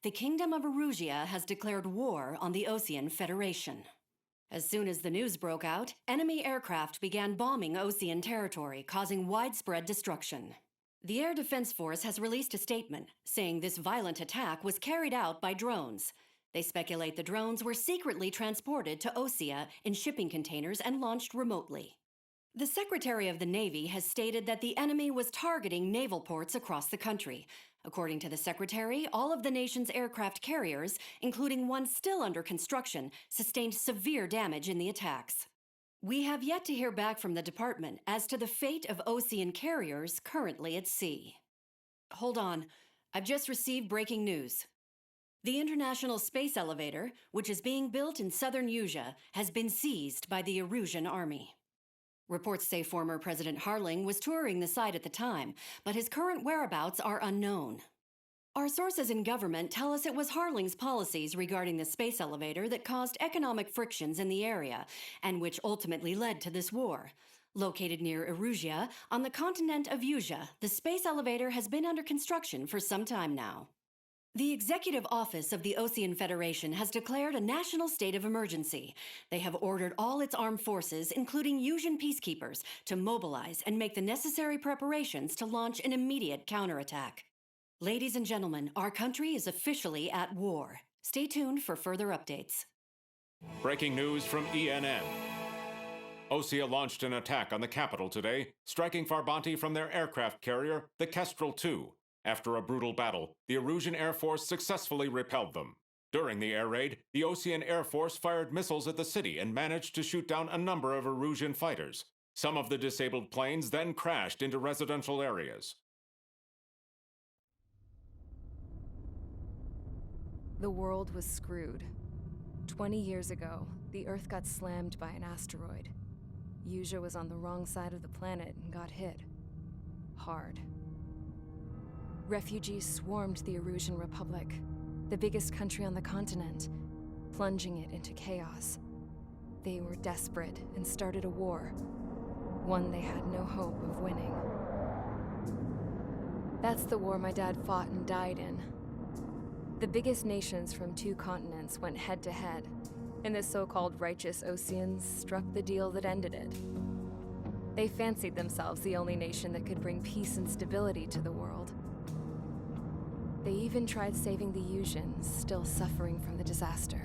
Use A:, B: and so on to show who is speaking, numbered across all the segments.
A: the Kingdom of Erusia has declared war on the Osean Federation. As soon as the news broke out, enemy aircraft began bombing Osean territory, causing widespread destruction. The Air Defense Force has released a statement saying this violent attack was carried out by drones. They speculate the drones were secretly transported to Osea in shipping containers and launched remotely. The Secretary of the Navy has stated that the enemy was targeting naval ports across the country. According to the Secretary, all of the nation's aircraft carriers, including one still under construction, sustained severe damage in the attacks. We have yet to hear back from the department as to the fate of Osean carriers currently at sea. Hold on, I've just received breaking news. The International Space Elevator, which is being built in southern Usea, has been seized by the Erusian army. Reports say former President Harling was touring the site at the time, but his current whereabouts are unknown. Our sources in government tell us it was Harling's policies regarding the space elevator that caused economic frictions in the area, and which ultimately led to this war. Located near Erusia, on the continent of Usea, the space elevator has been under construction for some time now. The Executive Office of the Osean Federation has declared a national state of emergency. They have ordered all its armed forces, including Usian peacekeepers, to mobilize and make the necessary preparations to launch an immediate counterattack. Ladies and gentlemen, our country is officially at war. Stay tuned for further updates.
B: Breaking news from ENN. Osea launched an attack on the capital today, striking Farbanti from their aircraft carrier, the Kestrel II. After a brutal battle, the Erusian Air Force successfully repelled them. During the air raid, the Osean Air Force fired missiles at the city and managed to shoot down a number of Erusian fighters. Some of the disabled planes then crashed into residential areas.
C: The world was screwed. 20 years ago, the Earth got slammed by an asteroid. Usea was on the wrong side of the planet and got hit. Hard. Refugees swarmed the Erusian Republic, the biggest country on the continent, plunging it into chaos. They were desperate and started a war, one they had no hope of winning. That's the war my dad fought and died in. The biggest nations from 2 continents went head-to-head, and the so-called righteous Oseans struck the deal that ended it. They fancied themselves the only nation that could bring peace and stability to the world. They even tried saving the Usians, still suffering from the disaster.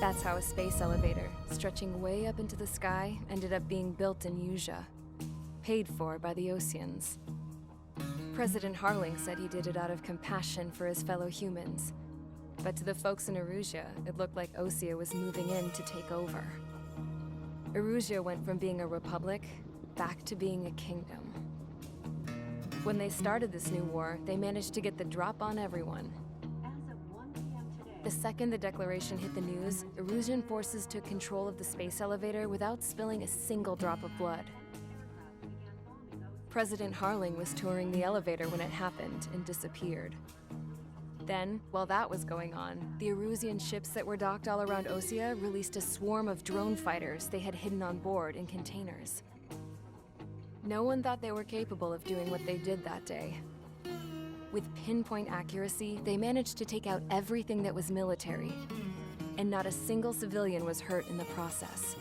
C: That's how a space elevator, stretching way up into the sky, ended up being built in Usea, paid for by the Oseans. President Harling said he did it out of compassion for his fellow humans. But to the folks in Erusia, it looked like Osea was moving in to take over. Erusia went from being a republic back to being a kingdom. When they started this new war, they managed to get the drop on everyone.
A: As of 1 p.m. today,
C: The second the declaration hit the news, Erusian forces took control of the space elevator without spilling a single drop of blood. President Harling was touring the elevator when it happened and disappeared. Then, while that was going on, the Erusian ships that were docked all around Osea released a swarm of drone fighters they had hidden on board in containers. No one thought they were capable of doing what they did that day. With pinpoint accuracy, they managed to take out everything that was military, and not a single civilian was hurt in the process.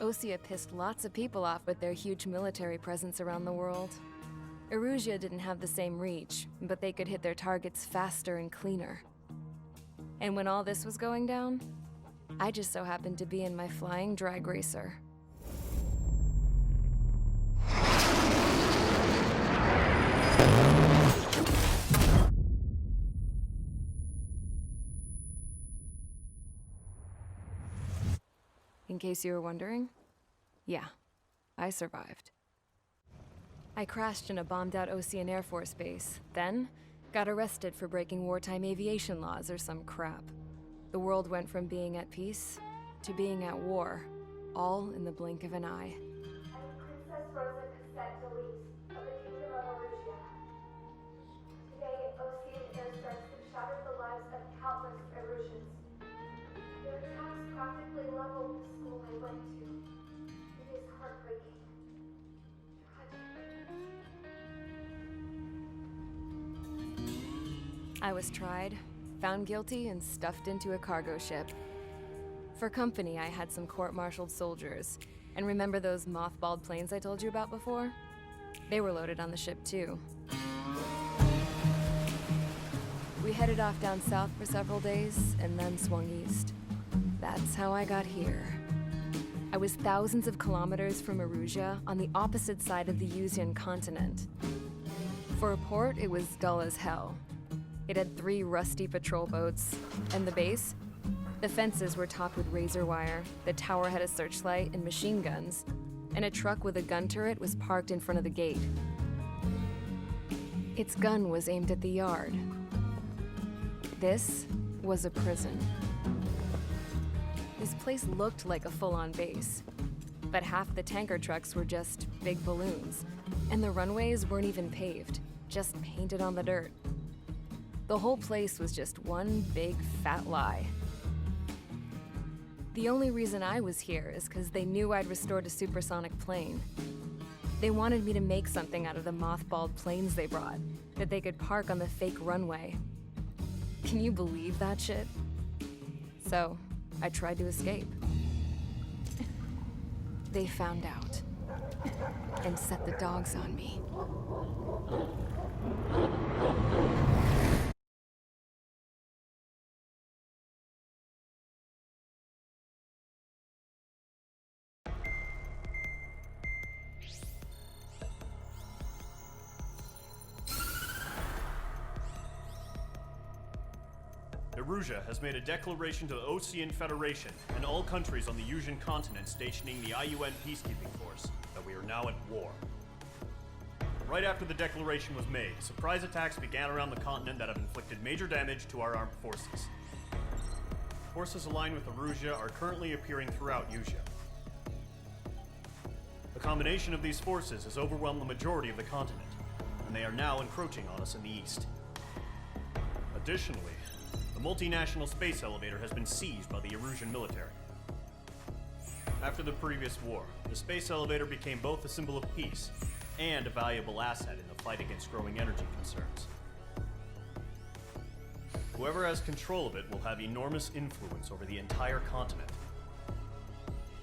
C: Osea pissed lots of people off with their huge military presence around the world. Erusia didn't have the same reach, but they could hit their targets faster and cleaner. And when all this was going down, I just so happened to be in my flying drag racer. In case you were wondering, yeah, I survived. I crashed in a bombed-out Osean Air Force base, then got arrested for breaking wartime aviation laws or some crap. The world went from being at peace to being at war, all in the blink of an eye.
D: I'm Princess Rosa Cassette Delise of the Kingdom of Erusia. Today, Osean airstrikes have shattered the lives of countless Erusians. Their attacks practically leveled the school I went to. It is heartbreaking. Tragic.
C: I was tried, found guilty, and stuffed into a cargo ship. For company, I had some court-martialed soldiers. And remember those mothballed planes I told you about before? They were loaded on the ship too. We headed off down south for several days, and then swung east. That's how I got here. I was thousands of kilometers from Erusia, on the opposite side of the Yuzian continent. For a port, it was dull as hell. It had 3 rusty patrol boats, and the base? The fences were topped with razor wire, the tower had a searchlight and machine guns, and a truck with a gun turret was parked in front of the gate. Its gun was aimed at the yard. This was a prison. This place looked like a full-on base, but half the tanker trucks were just big balloons, and the runways weren't even paved, just painted on the dirt. The whole place was just one big fat lie. The only reason I was here is because they knew I'd restored a supersonic plane. They wanted me to make something out of the mothballed planes they brought, that they could park on the fake runway. Can you believe that shit? So, I tried to escape. They found out, and set the dogs on me.
E: Erusia has made a declaration to the Ocean Federation and all countries on the Yuzian continent stationing the IUN peacekeeping force that we are now at war. Right after the declaration was made, surprise attacks began around the continent that have inflicted major damage to our armed forces. Forces aligned with Erusia are currently appearing throughout Yusia. The combination of these forces has overwhelmed the majority of the continent, and they are now encroaching on us in the east. Additionally, the multinational space elevator has been seized by the Erusian military. After the previous war, the space elevator became both a symbol of peace and a valuable asset in the fight against growing energy concerns. Whoever has control of it will have enormous influence over the entire continent.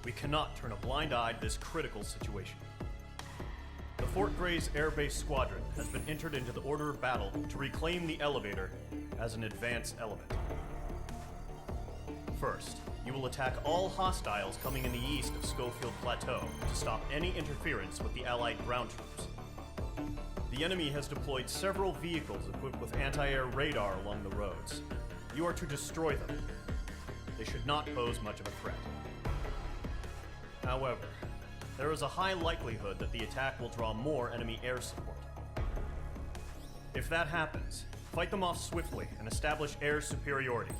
E: We cannot turn a blind eye to this critical situation. The Fort Gray's Air Base Squadron has been entered into the order of battle to reclaim the elevator as an advance element. First, you will attack all hostiles coming in the east of Schofield Plateau to stop any interference with the Allied ground troops. The enemy has deployed several vehicles equipped with anti-air radar along the roads. You are to destroy them. They should not pose much of a threat. However, there is a high likelihood that the attack will draw more enemy air support. If that happens, fight them off swiftly and establish air superiority.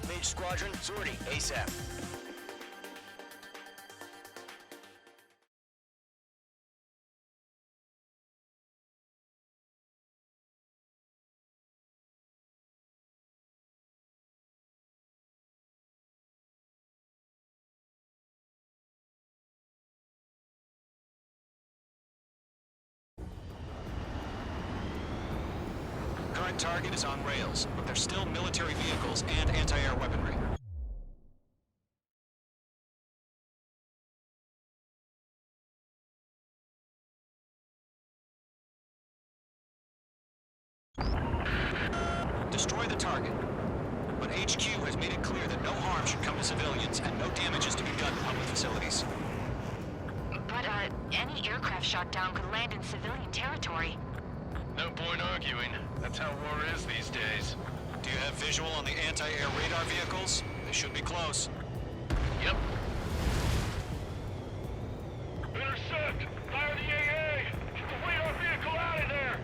F: Mage Squadron, sortie ASAP. Current target is on rails, but there's still military vehicles and anti-air weaponry. destroy the target. But HQ has made it clear that no harm should come to civilians and no damage is to be done to public facilities.
G: But, any aircraft shot down could land in civilian territory.
H: No point arguing. That's how war is these days.
F: Do you have visual on the anti-air radar vehicles? They should be close.
H: Yep.
I: Intercept! Fire the AA! Get the radar vehicle out of there!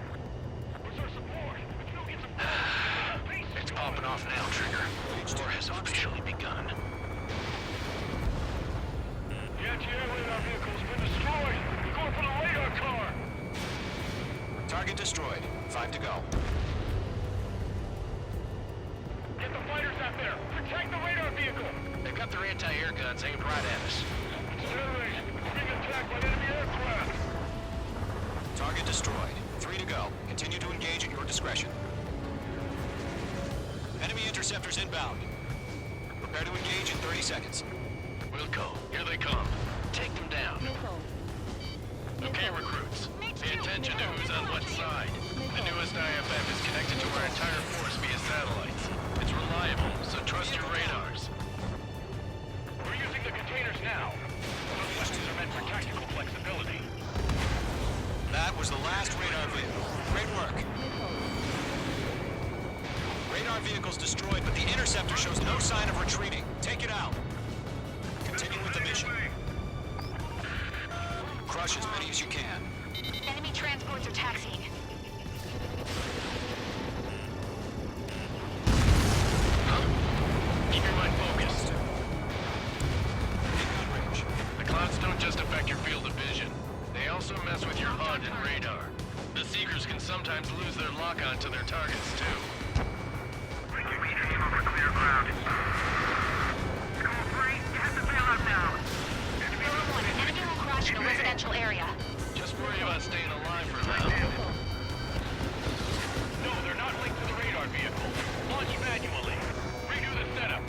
I: Where's our support? We can go get some...
H: It's popping off now, Trigger. War has officially begun.
I: The anti-air radar vehicle's been destroyed! We're going for the radar car!
F: Target destroyed. 5 to go.
I: Get the fighters out there! Protect the radar vehicle!
H: They've got their anti-air guns aimed right at us.
I: Incinerate! We're being attacked by enemy aircraft!
F: Target destroyed. 3 to go. Continue to engage at your discretion. Enemy interceptors inbound. Prepare to engage in 30 seconds.
H: We'll go. Here they come. Take them down. Okay, recruits. Pay attention to who's on what side. The newest IFF is connected to our entire force via satellites. It's reliable, so trust your radars.
I: We're using the containers now. Those weapons are meant for tactical flexibility.
F: That was the last radar vehicle. Great work. Radar vehicle's destroyed, but the interceptor shows no sign of retreating. Take it out. Continue with the mission. Crush as many as you can.
G: Enemy transports are taxiing.
H: Keep your mind focused.
F: In gun range.
H: The clouds don't just affect your field of vision. They also mess with your HUD and radar. The Seekers can sometimes lose their lock-on to their targets, too.
I: Clear ground. Call 3, you have to bail out now.
G: Enemy will crash in a residential area.
H: Just worry about staying alive for now.
I: No, they're not linked to the radar vehicle. Launch manually. Redo the setup.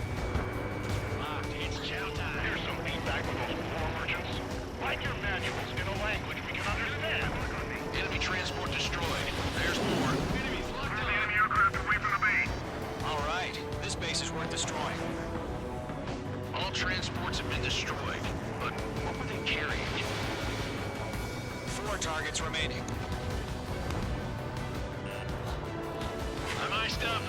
H: Locked, it's chow time.
I: Here's some feedback from those floor merchants. Write your manuals in a language we can understand.
H: Enemy transport destroyed. There's more. Enemies locked on.
I: Enemy aircraft away from the base.
F: All right. This base is worth destroying.
H: All transports have been destroyed. But what were they carrying?
F: 4 targets remaining.
H: On my stuff.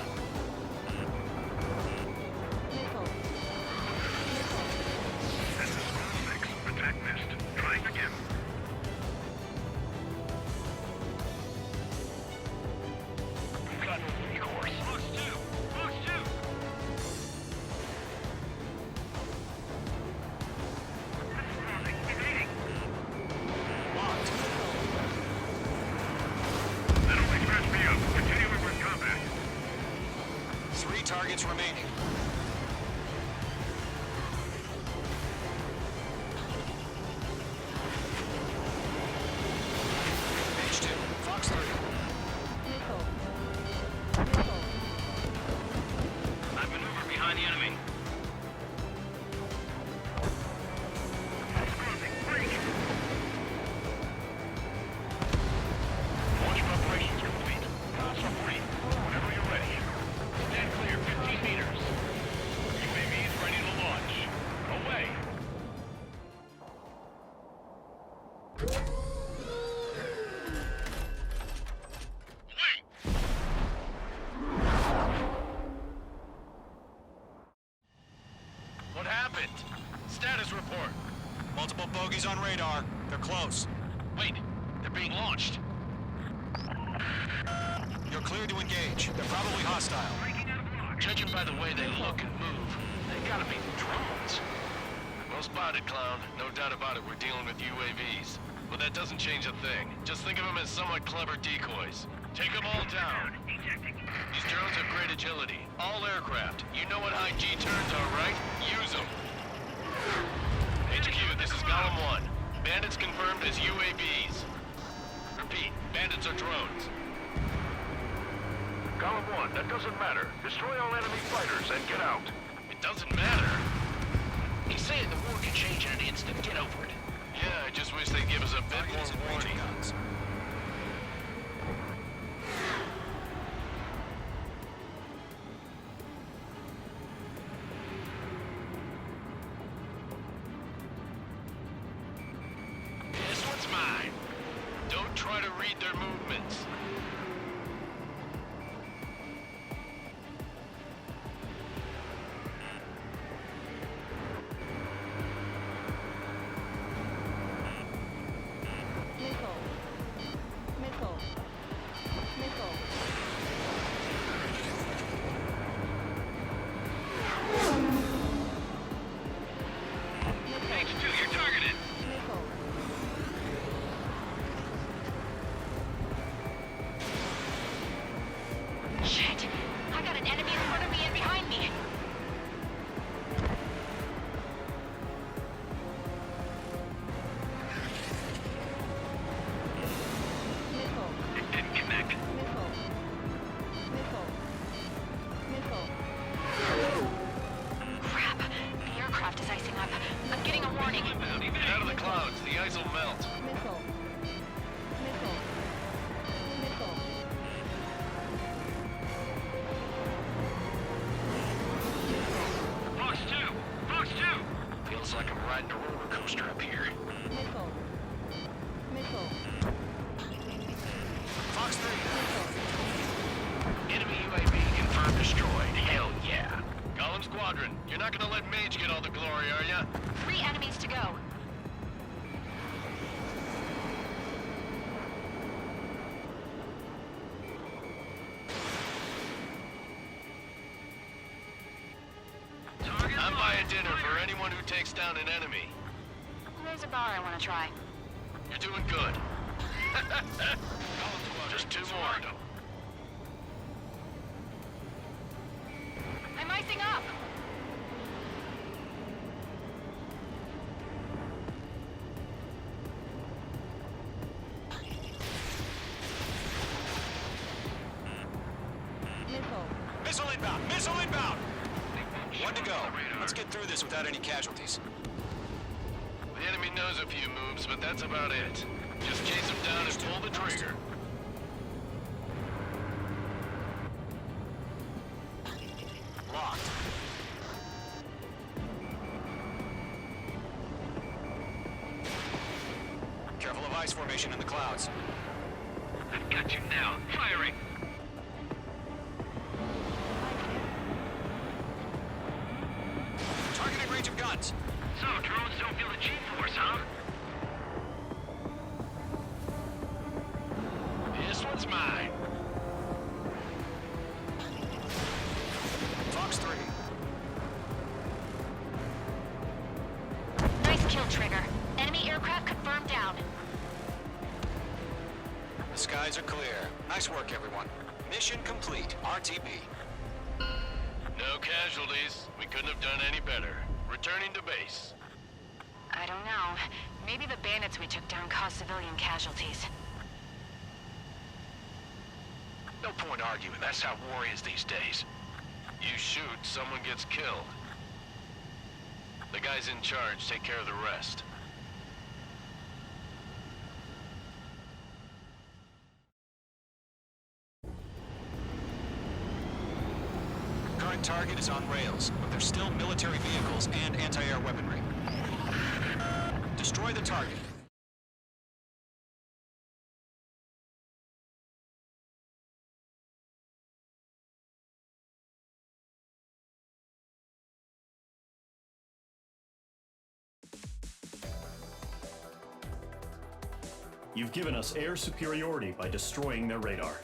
I: Attack missed. Trying again. We've got no recourse. Box 2! Box 2!
F: Locked.
I: That only scratched me up. Continuing with combat.
F: 3 targets remaining. H2. Fox 3.
I: I've maneuvered behind the enemy. Launch preparations complete. Console free. Whenever you're ready. Stand clear 15 meters. UAV is ready to launch. Away. Wait!
H: What happened? Status report.
F: Multiple bogeys on radar. They're close.
H: Wait, they're being launched.
F: You're clear to engage. They're probably hostile.
H: Judging by the way they look and move, they gotta be drones. Well spotted, clown. No doubt about it, we're dealing with UAVs. But that doesn't change a thing. Just think of them as somewhat clever decoys. Take them all down. These drones have great agility. All aircraft. You know what high G turns are, right? Use them. HQ, this is Golem 1. Bandits confirmed as UAVs. Repeat, bandits are drones.
I: Column 1, that doesn't matter. Destroy all enemy fighters and get out.
H: It doesn't matter.
F: He's saying the war can change in an instant. Get over it.
H: Yeah, I just wish they'd give us a bit more warning.
F: Guns.
H: try to read their movements.
I: H2, you're targeted.
G: Shit! I got an enemy in front of me and behind me.
I: It didn't connect.
G: Crap! The aircraft is icing up. I'm getting a warning.
H: Get out of the clouds. The ice will melt.
I: Fox 2! Fox 2!
F: Feels like I'm riding a roller coaster up here. Fox 3.
H: Enemy UAV confirmed destroyed. Hell yeah. Column Squadron, you're not gonna let Mage get all the glory, are ya?
G: 3 enemies to go.
H: I'm buying dinner for anyone who takes down an enemy.
G: There's a bar I want to try.
H: You're doing good. Just 2 more.
G: I'm icing up.
F: Missile inbound! Missile inbound! 1 to go. Let's get through this without any casualties.
H: The enemy knows a few moves, but that's about it. Just chase them down and pull the trigger.
F: Locked. Careful of ice formation in the clouds.
I: I've got you now. Firing!
F: Targeting range of guns.
I: So, drones don't feel the G-force, huh?
H: This one's mine.
F: Fox 3.
G: Nice kill, Trigger. Enemy aircraft confirmed down.
F: The skies are clear. Nice work, everyone. Mission complete. RTB.
H: No casualties. We couldn't have done any better. Returning to base.
G: I don't know. Maybe the bandits we took down caused civilian casualties.
H: No point arguing. That's how war is these days. You shoot, someone gets killed. The guys in charge take care of the rest.
F: Current target is on rails, but there's still military vehicles and anti-air weaponry. Destroy the target.
E: You've given us air superiority by destroying their radar.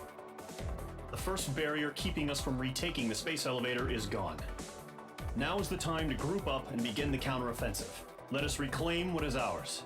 E: The first barrier keeping us from retaking the space elevator is gone. Now is the time to group up and begin the counteroffensive. Let us reclaim what is ours.